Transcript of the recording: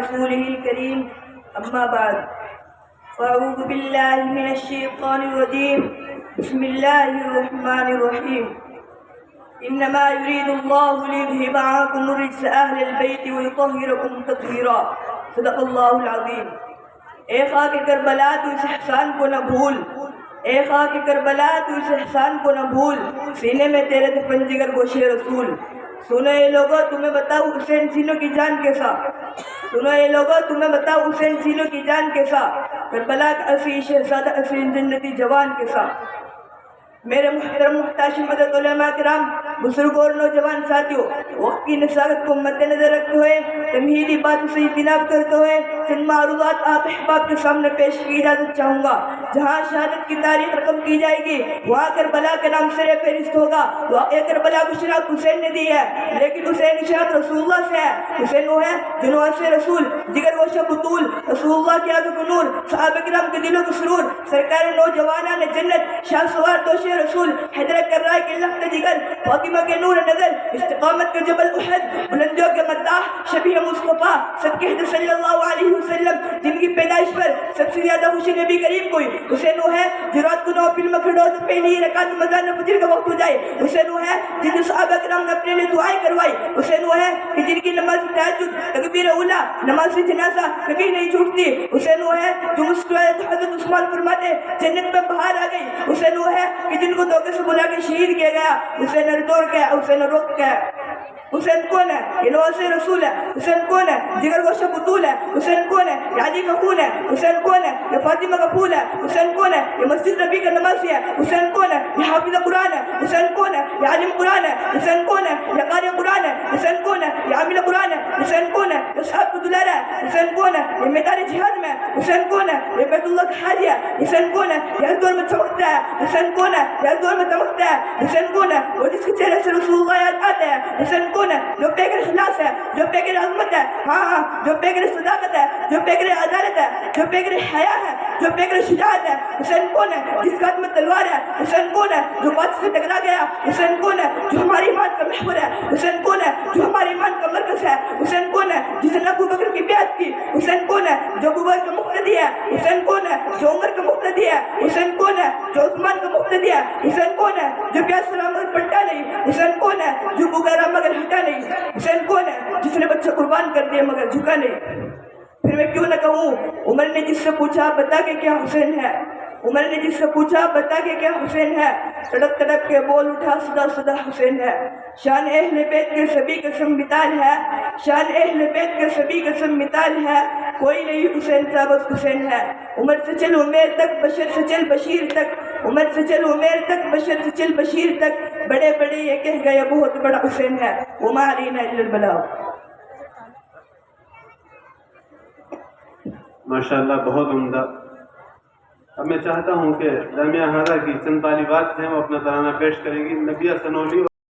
رسوله الكريم أما بعد فأعوذ بالله من الشيطان الرجيم بسم الله الرحمن الرحيم إنما يريد الله ليذهب عنكم الرجس أهل البيت ويطهركم تطهيرا صدق الله العظيم۔ اے خاک کربلا تو اس احسان کو نہ بھول، اے خاک کربلا تو اس احسان کو نہ بھول، سینے میں تیرے دفن جگر گوشے رسول۔ سنو اے لوگو تمہیں بتاؤ حسین سینوں کی جان کیسا، سنو اے لوگو تمہیں بتاؤ حسین سینوں کی جان کیسا، کربلا کا اسی شہزادہ اسی جنتی جوان کیسا۔ میرے محترم محتشم حضرت علماء کرام، بزرگ اور نوجوان ساتھیوں، وقت کی نساغت کو مد نظر رکھتے ہوئے تمہیدی باتوں سے اجتناب کرتے ہوئے چند معروضات آپ احباب کے سامنے پیش کی اجازت چاہوں گا۔ جہاں شہادت کی تاریخ رقم کی جائے گی وہاں کربلا کا نام سر فہرست ہوگا۔ واقعہ کربلا کو شناخت حسین نے دی ہے، لیکن حسین کی شناخت رسول اللہ سے ہے۔ حسین وہ ہے جنہوں سے رسول، جگر گوشہ بطول، رسول اللہ کی آنکھوں کو نور، صحابہ کرام کے دلوں کو سرور، سرکار نوجوانان جنت، شاہ سوار دوش رسول، حیدر کرائے کے لخت جگر، فاطمہ کے نور نظر، استقامت کے جبل احد، بلندیوں کے مداح، شبیہ مصطفیٰ، صدقہ حضرت صلی اللہ علیہ وسلم، جن کی پیدائش پر سب سے زیادہ خوشی نبی کریم کوئی۔ حسین وہ ہے جو رات کو نوافل میں کھڑو تو پہلی رکعت مزان فجر کا وقت ہو جائے۔ حسین وہ ہے جن صحابہ کرام نے اپنے لیے دعائیں کروائی۔ حسین وہ ہے کہ جن کی نماز تہجد، تکبیر اولا، نماز جنازہ کبھی نہیں چھوٹتی۔ حسین وہ ہے جو مسکرائے تو حضرت عثمان فرماتے جنت میں بہار آ گئی۔ حسین وہ ہے کہ جن کو دھوکے سے بلا کے شہید کیا گیا۔ حسین نے توڑ کے حسین نے روک کے۔ حسین کون ہے؟ یہ نواسے رسول ہے۔ حسین کون ہے؟ جگر گوشہ بطول ہے۔ حسین کون ہے؟ یہ علی کا خون ہے۔ حسین کون ہے؟ یہ فاطمہ کا پھول ہے۔ حسین کون ہے؟ یہ مسجد نبی کا نمازی ہے۔ حسین کون ہے؟ یہ حافظ قرآن ہے۔ حسین کون ہے؟ یہ عالم قرآن ہے۔ حسین کون ہے؟ یہ قاری قرآن ہے۔ حسین کون ہے؟ یہ عامل قرآن ہے۔ حسین کون ہے؟ یہ صاحب کو دلارا ہے۔ حسین کون ہے؟ یہ میدان جہاد میں ہے۔ حسین کون ہے؟ یہ بیت اللہ کا حاجی ہے۔ حسین کون ہے؟ یہ ہر دور میں چمکتا ہے۔ حسین کون ہے؟ یہ ہر دور میں چمکتا ہے۔ حسین کون ہے؟ وہ جس کے چہرے سے رسول اللہ یاد آتے ہیں۔ حسین کون ہے؟ جو پیغر اخلاص ہے، جو پیغر عظمت ہے، ہاں جو پیغر صداقت ہے، جو پیغر عدالت ہے، جو پیغر حیا ہے، جو پیغر شجاعت ہے۔ حسین کون ہے؟ جس کا ہاتھ میں تلوار ہے۔ حسین کون ہے؟ جو بات سے ٹکرا گیا۔ حسین کون ہے؟ جو ہماری ایمان کا محور ہے۔ حسین کون ہے؟ جو ہماری ایمان کا مرکز ہے۔ حسین کون ہے؟ جس نے ابو بکر کی بیعت کی۔ حسین کون ہے؟ جو ابو بکر کا مقتدی ہے۔ حسین کون ہے؟ جو عمر کا مقتدی ہے۔ حسین کون ہے؟ جو عثمان کا مقتدی ہے۔ حسین کون ہے؟ جو پیاس سلامت پلٹا نہیں۔ حسین کون ہے؟ جو بغیرہ مگر ہٹا نہیں۔ حسین کون ہے؟ جس نے بچہ قربان کر دیا مگر جھکا نہیں۔ پھر میں کیوں نہ کہوں، عمر نے جس سے پوچھا بتا کے کیا حسین ہے، عمر نے جس سے پوچھا بتا کے کیا حسین ہے، تڑپ تڑپ کے بول اٹھا صدا صدا حسین ہے۔ شان اہل بیت کے سبھی قسم مثال ہے، شان اہل بیت کے سبھی قسم مثال ہے، کوئی نہیں حسین سا بس حسین ہے۔ عمر سے چل عمیر تک، بشر سے چل بشیر تک، عمر سے چل عمیر تک، بشر سے چل بشیر تک، بڑے بڑے یہ کہہ گئے بہت بڑا حسین ہے، وما علینا الا البلاغ۔ ماشاءاللہ بہت عمدہ۔ اب میں چاہتا ہوں کہ جامعہ ہارا کی چند طالبات ہیں وہ اپنا ترانہ پیش کریں گی۔ نبیہ سنولی